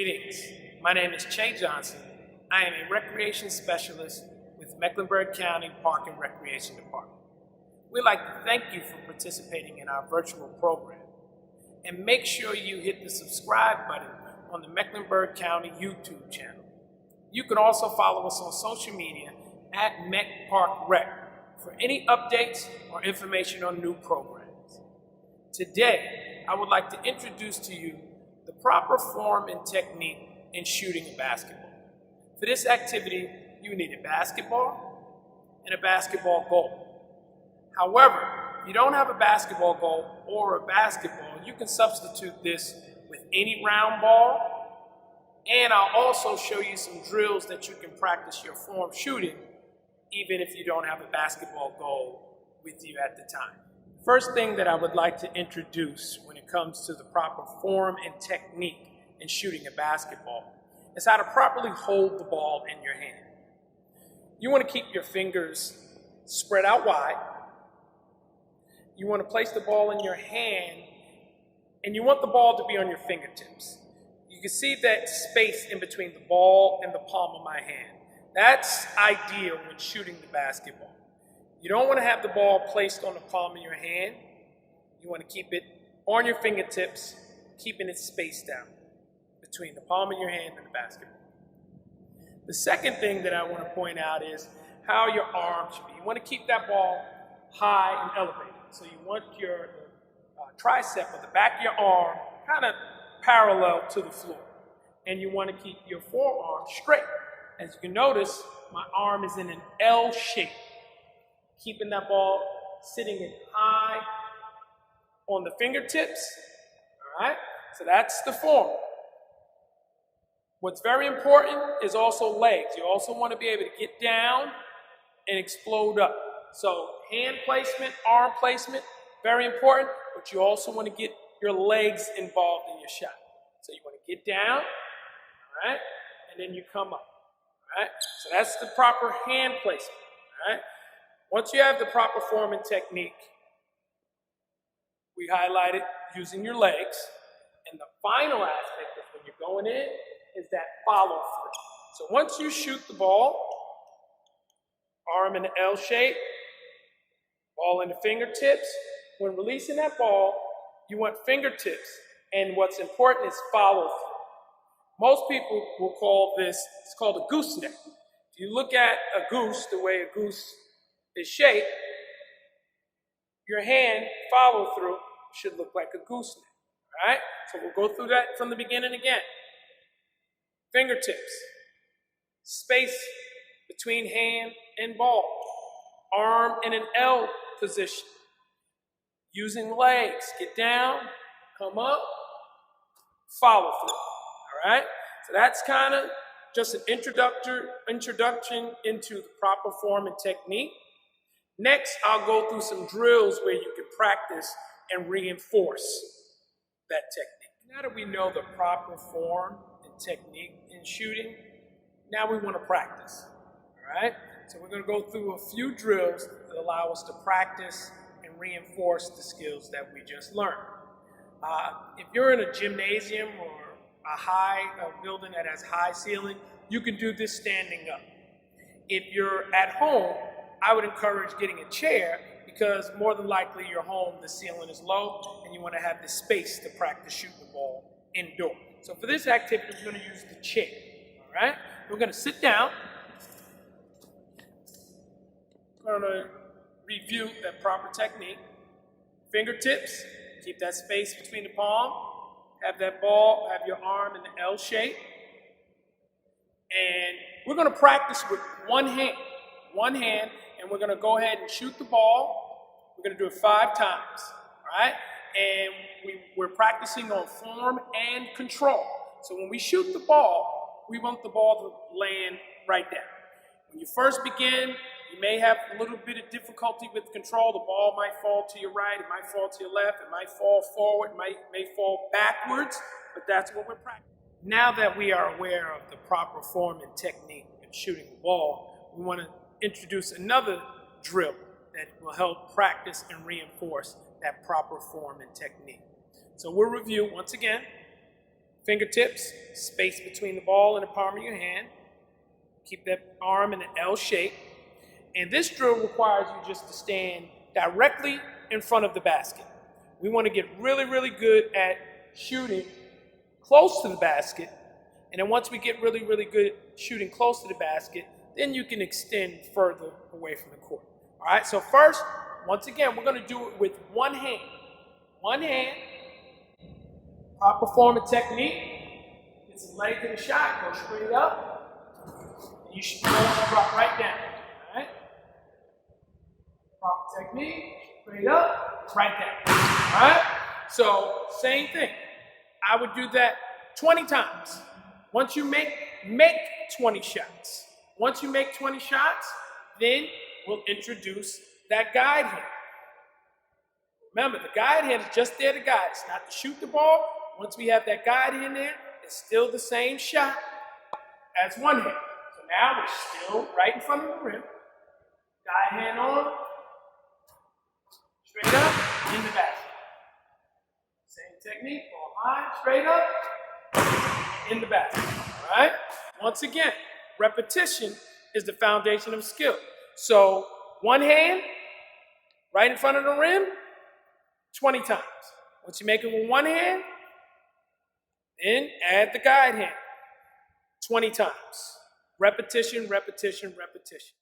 Greetings. My name is Chea Johnson. I am a recreation specialist with Mecklenburg County Park and Recreation Department. We'd like to thank you for participating in our virtual program. And make sure you hit the subscribe button on the Mecklenburg County YouTube channel. You can also follow us on social media at MECParkRec for any updates or information on new programs. Today, I would like to introduce to you the proper form and technique in shooting a basketball. For this activity, you need a basketball and a basketball goal. However, if you don't have a basketball goal or a basketball, you can substitute this with any round ball, and I'll also show you some drills that you can practice your form shooting even if you don't have a basketball goal with you at the time. First thing that I would like to introduce when it comes to the proper form and technique in shooting a basketball is how to properly hold the ball in your hand. You want to keep your fingers spread out wide. You want to place the ball in your hand, and you want the ball to be on your fingertips. You can see that space in between the ball and the palm of my hand. That's ideal when shooting the basketball. You don't want to have the ball placed on the palm of your hand. You want to keep it on your fingertips, keeping it spaced out between the palm of your hand and the basketball. The second thing that I want to point out is how your arm should be. You want to keep that ball high and elevated. So you want your tricep or the back of your arm kind of parallel to the floor. And you want to keep your forearm straight. As you can notice, my arm is in an L shape. Keeping that ball sitting in high on the fingertips, all right? So that's the form. What's very important is also legs. You also want to be able to get down and explode up. So hand placement, arm placement, very important, but you also want to get your legs involved in your shot. So you want to get down, all right, and then you come up, all right? So that's the proper hand placement, all right? Once you have the proper form and technique, we highlight it using your legs. And the final aspect of when you're going in is that follow through. So once you shoot the ball, arm in the L shape, ball in the fingertips, when releasing that ball, you want fingertips. And what's important is follow through. Most people will call this, it's called a gooseneck. If you look at a goose, the way a goose is shaped, your hand follow through should look like a gooseneck. All right? So we'll go through that from the beginning again. Fingertips, space between hand and ball, arm in an L position, using legs, get down, come up, follow through. All right? So that's kind of just an introduction into the proper form and technique. Next, I'll go through some drills where you can practice and reinforce that technique. Now that we know the proper form and technique in shooting, now we want to practice, all right? So we're going to go through a few drills that allow us to practice and reinforce the skills that we just learned. If you're in a gymnasium or a building that has high ceiling, you can do this standing up. If you're at home, I would encourage getting a chair because more than likely you're home, the ceiling is low, and you want to have the space to practice shooting the ball indoor. So for this activity, we're going to use the chair, all right? We're going to sit down. We're going to review that proper technique. Fingertips, keep that space between the palm. Have that ball, have your arm in the L shape. And we're going to practice with one hand, and we're going to go ahead and shoot the ball. We're going to do it 5 times, all right? And we're practicing on form and control. So when we shoot the ball, we want the ball to land right down. When you first begin, you may have a little bit of difficulty with control. The ball might fall to your right, it might fall to your left, it might fall forward, it may fall backwards, but that's what we're practicing. Now that we are aware of the proper form and technique in shooting the ball, we want to introduce another drill that will help practice and reinforce that proper form and technique. So we'll review once again. Fingertips, space between the ball and the palm of your hand. Keep that arm in an L shape. And this drill requires you just to stand directly in front of the basket. We want to get really, really good at shooting close to the basket. And then once we get really, really good at shooting close to the basket, then you can extend further away from the court. All right, so first, once again, we're going to do it with one hand. One hand, proper form of technique. Get some length in the shot, go straight up. And you should drop right down. All right? Proper technique, straight up, right down. All right? So, same thing. I would do that 20 times. Once you make 20 shots. Once you make 20 shots, then we'll introduce that guide hand. Remember, the guide hand is just there to guide. It's not to shoot the ball. Once we have that guide hand there, it's still the same shot as one hand. So now we're still right in front of the rim. Guide hand on. Straight up, in the basket. Same technique, ball high, straight up, in the basket. All right? Once again, repetition is the foundation of skill. So one hand, right in front of the rim, 20 times. Once you make it with one hand, then add the guide hand 20 times. Repetition, repetition, repetition.